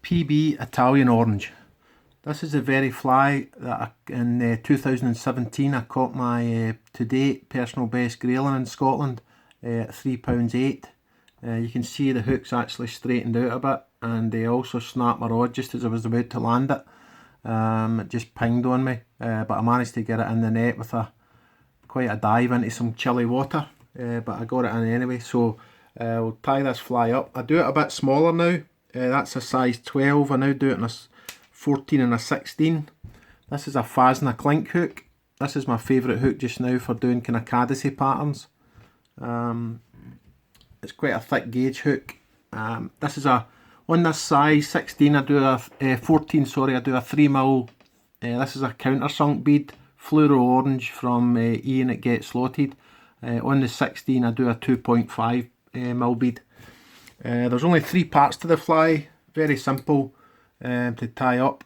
PB Italian Orange. This is the very fly that in 2017 I caught my to date personal best Grayling in Scotland at £3.8. You can see the hook's actually straightened out a bit, and they also snapped my rod just as I was about to land it. It just pinged on me, but I managed to get it in the net with quite a dive into some chilly water, but I got it in anyway. So we'll tie this fly up. I do it a bit smaller now. That's a size 12. I now do it in a 14 and a 16. This is a Fasna klink hook. This is my favourite hook just now for doing kind of caddisy patterns. It's quite a thick gauge hook. This is on this size 16. I do a 14. Sorry, I do a 3mm. This is a countersunk bead, fluoro orange from Ian at Get Slotted. On the 16, I do a 2.5mm bead. There's only 3 parts to the fly. Very simple to tie up.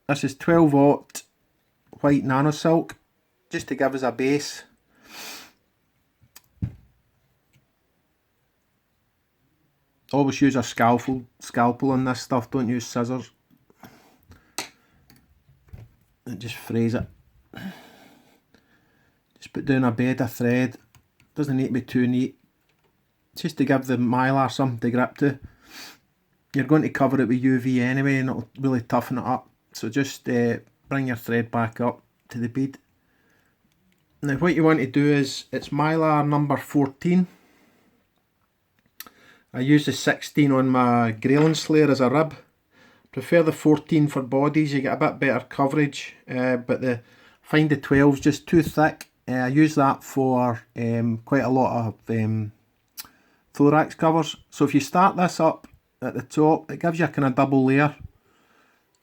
This is 12-aught white nano silk, just to give us a base. Always use a scalpel on this stuff, don't use scissors. And just phrase it. Just put down a bed of thread. Doesn't need to be too neat. Just to give the mylar something to grip to. You're going to cover it with UV anyway, and it'll really toughen it up. So just bring your thread back up to the bead. Now what you want to do is, it's mylar number 14. I use the 16 on my Grayling Slayer as a rib. Prefer the 14 for bodies, you get a bit better coverage, but find the 12's just too thick. I use that for quite a lot of thorax covers. So if you start this up at the top, it gives you a kind of double layer.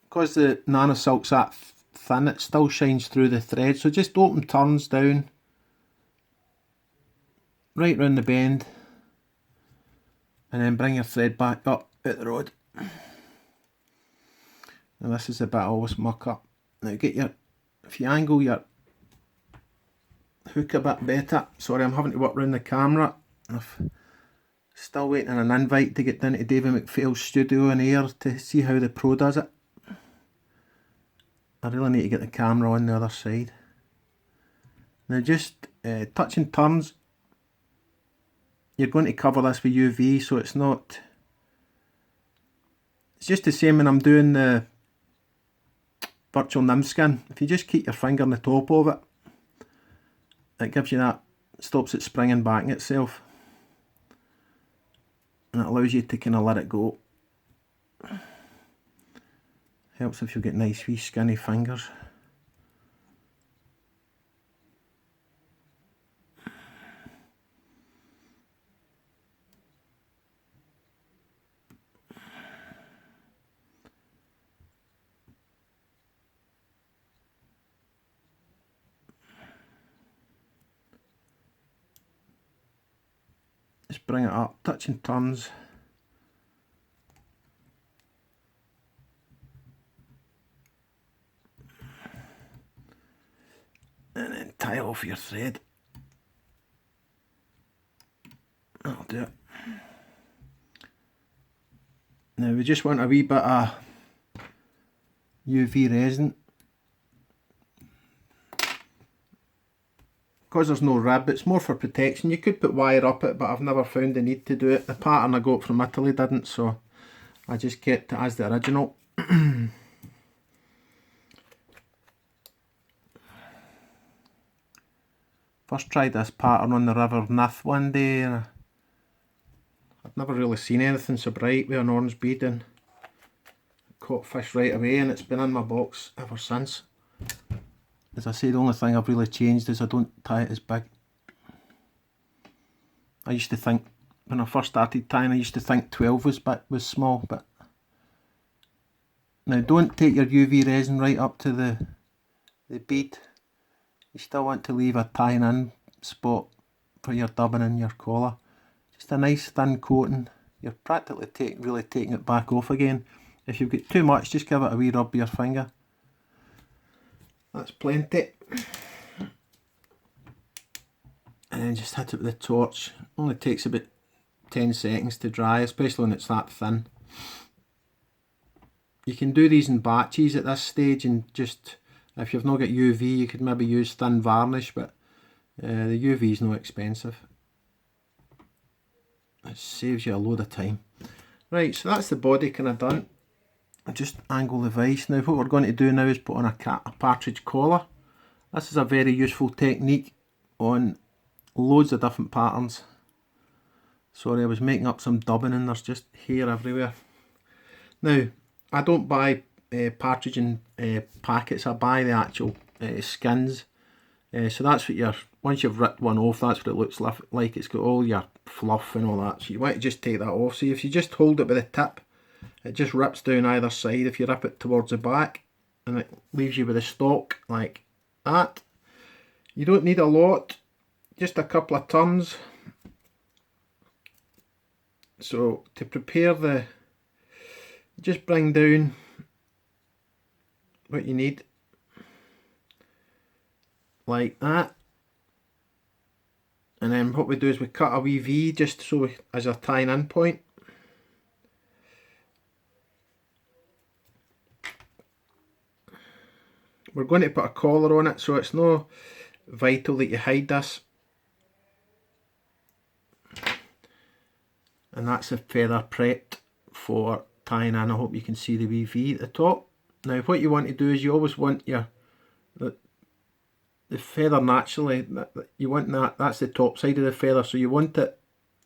Because the nano silk's that thin, it still shines through the thread. So just open turns down, right round the bend, and then bring your thread back up at the rod. Now this is the bit I always muck up. Now if you angle your hook a bit better. Sorry, I'm having to work around the camera. I'm still waiting on an invite to get down to David McPhail's studio in Ayr to see how the pro does it. I really need to get the camera on the other side. Now just touching turns. You're going to cover this with UV, so it's just the same when I'm doing the virtual nymph skin. If you just keep your finger on the top of it, it gives you that, stops it springing back in itself, and it allows you to kind of let it go. Helps if you've got nice wee skinny fingers. Just bring it up, touching turns. And then tie off your thread. That'll do it. Now we just want a wee bit of UV resin. Because there's no rib, it's more for protection. You could put wire up it, but I've never found the need to do it. The pattern I got from Italy didn't, so I just kept it as the original. First tried this pattern on the River Nith one day, and I've never really seen anything so bright with an orange bead, and caught fish right away, and it's been in my box ever since. As I say, the only thing I've really changed is I don't tie it as big. I used to think, when I first started tying, I used to think 12 was small, but now don't take your UV resin right up to the bead. You still want to leave a tying in spot for your dubbing and your collar. Just a nice thin coating. You're practically really taking it back off again. If you've got too much, just give it a wee rub with your finger. That's plenty. And then just hit it with the torch. Only takes about 10 seconds to dry, especially when it's that thin. You can do these in batches at this stage, and just, if you've not got UV, you could maybe use thin varnish, but the UV is not expensive. It saves you a load of time. Right, so that's the body kind of done. I'll just angle the vise. Now what we're going to do now is put on a partridge collar. This is a very useful technique on loads of different patterns. Sorry, I was making up some dubbing and there's just hair everywhere. Now, I don't buy partridge in packets, I buy the actual skins. So that's what once you've ripped one off, that's what it looks like. It's got all your fluff and all that. So you want to just take that off. So if you just hold it with the tip, it just rips down either side. If you rip it towards the back, and it leaves you with a stalk like that. You don't need a lot, just a couple of turns. So to prepare just bring down what you need, like that. And then what we do is we cut a wee V just so as a tying in point. We're going to put a collar on it, so it's no vital that you hide this. And that's the feather prepped for tying in. I hope you can see the wee V at the top. Now what you want to do is you always want the feather naturally, you want that's the top side of the feather, so you want it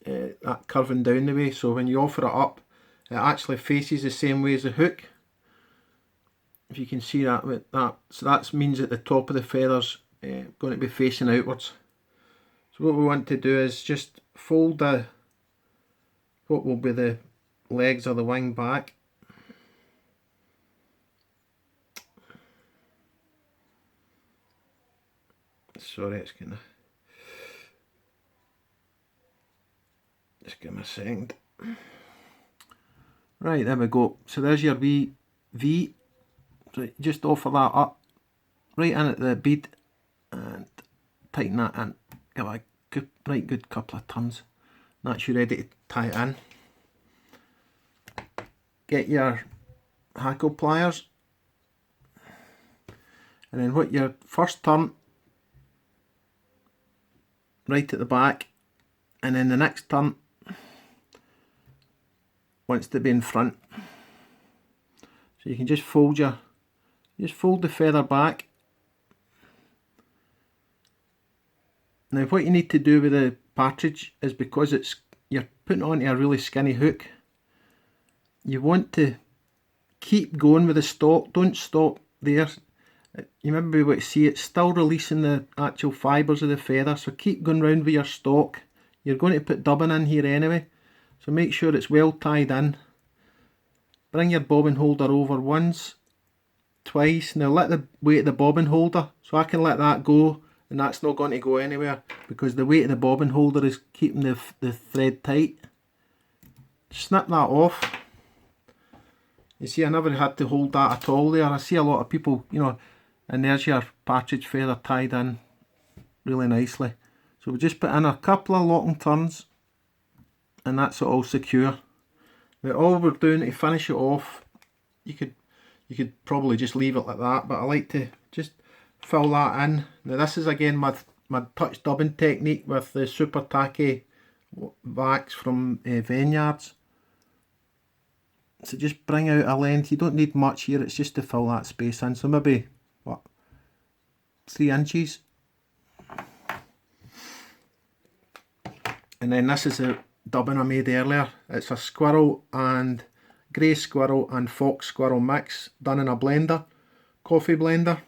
that curving down the way, so when you offer it up, it actually faces the same way as the hook. If you can see that with that, so that means that the top of the feather's going to be facing outwards. So what we want to do is just fold what will be the legs or the wing back. Sorry, it's gonna just give me a second. Right, there we go. So there's your wee V. So just offer that up right in at the bead and tighten that in. Give it a right good couple of turns. That's you ready to tie it in. Get your hackle pliers, and then what your first turn right at the back, and then the next turn wants to be in front. So you can just fold the feather back. Now what you need to do with the partridge is, because you're putting it onto a really skinny hook, you want to keep going with the stalk. Don't stop there. You remember what you see, it's still releasing the actual fibres of the feather, so keep going round with your stalk. You're going to put dubbing in here anyway, so make sure it's well tied in. Bring your bobbin holder over once, twice. Now let the weight of the bobbin holder, so I can let that go and that's not going to go anywhere because the weight of the bobbin holder is keeping the thread tight. Snip that off. You see, I never had to hold that at all there. I see a lot of people, you know, and there's your partridge feather tied in really nicely. So we just put in a couple of locking turns and that's it all secure. Now all we're doing to finish it off, you could probably just leave it like that, but I like to just fill that in. Now this is again my touch dubbing technique with the super tacky wax from Vineyards. So just bring out a length. You don't need much here, it's just to fill that space in. So maybe, what, 3 inches. And then this is the dubbing I made earlier. It's a squirrel and grey squirrel and fox squirrel mix done in a blender, coffee blender.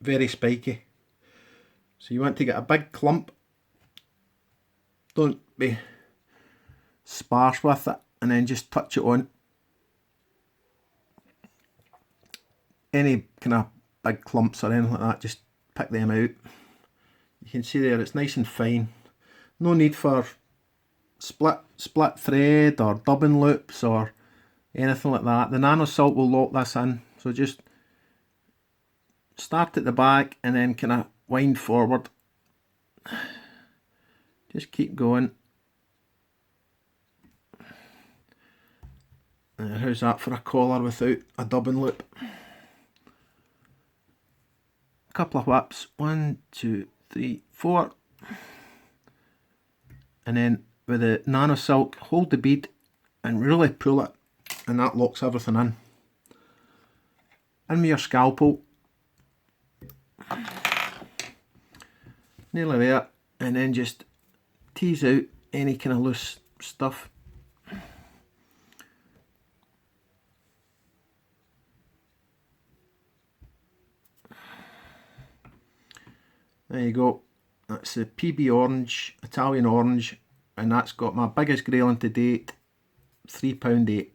Very spiky. So you want to get a big clump. Don't be sparse with it, and then just touch it on. Any kind of big clumps or anything like that, just pick them out. You can see there it's nice and fine. No need for split thread or dubbing loops or anything like that. The nano salt will lock this in, so just start at the back and then kind of wind forward. Just keep going. How's that for a collar without a dubbing loop? A couple of whips, 1, 2, 3, 4, and then with the nano silk, hold the bead and really pull it, and that locks everything in. In with your scalpel, nearly there, and then just tease out any kind of loose stuff. There you go, that's the PB orange, Italian orange, and that's got my biggest grayling to date, £3.8.